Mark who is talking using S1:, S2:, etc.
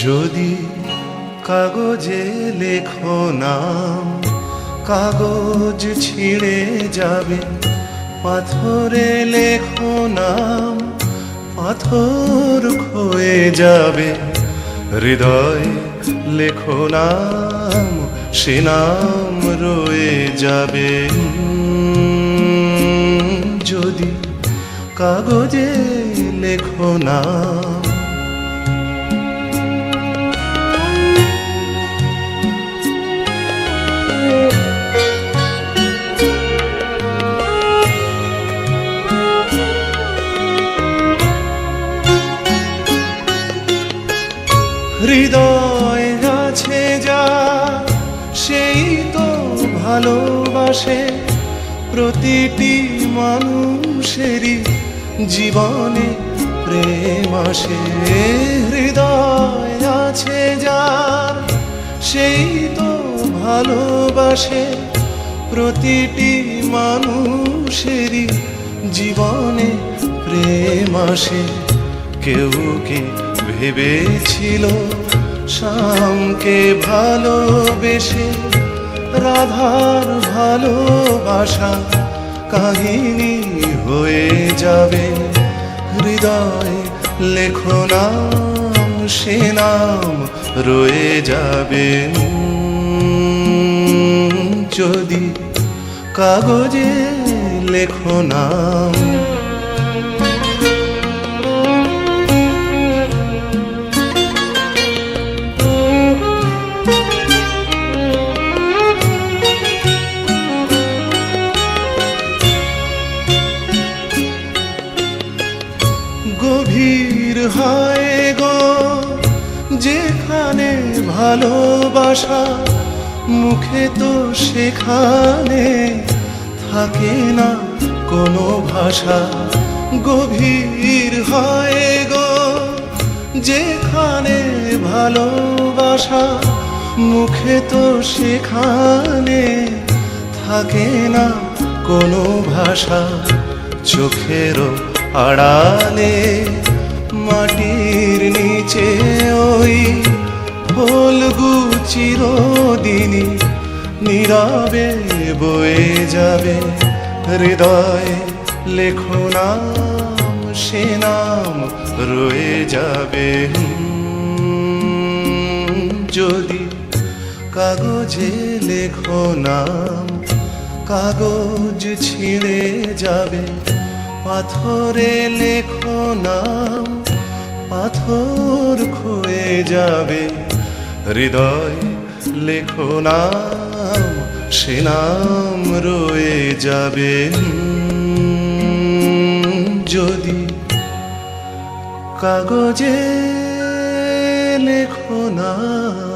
S1: যদি কাগজে লেখো নাম, কাগজ ছিঁড়ে যাবে। পাথরে লেখো নাম, পাথর ক্ষয়ে যাবে। হৃদয় লেখো নাম, সে নাম রয়ে যাবে। যদি কাগজে লেখো নাম। হৃদয় আছে যা, সেই তো ভালোবাসে। প্রতিটি মানুষেরই জীবনে প্রেম আসে। হৃদয় আছে যার, সেই তো ভালোবাসে। প্রতিটি মানুষেরই জীবনে প্রেম আসে। কেউ কি ভেবেছিল শ্যামকে ভালোবেসে রাধার ভালোবাসা কাহিনী হয়ে যাবে। হৃদয় লেখো নাম, সে নাম রয়ে যাবে। যদি কাগজে লেখো নাম। গভীর হয় গো যেখানে ভালোবাসা, মুখে তো সেখানে থাকে না কোনো ভাষা। গভীর হয় গো যেখানে ভালোবাসা, মুখে তো সেখানে থাকে না কোনো ভাষা। চোখেরও আড়ালে মাটির নিচে ওই ফলগু চিরদিনই নীরবে বয়ে যাবে। হৃদয় লেখো নাম, সে নাম রয়ে যাবে। যদি কাগজে লেখো নাম, কাগজ ছিঁড়ে যাবে। পাথরে লেখো নাম, পাথর ক্ষয়ে যাবে। হৃদয় লেখো নাম, সে নাম রয়ে যাবে। যদি কাগজে লেখো নাম।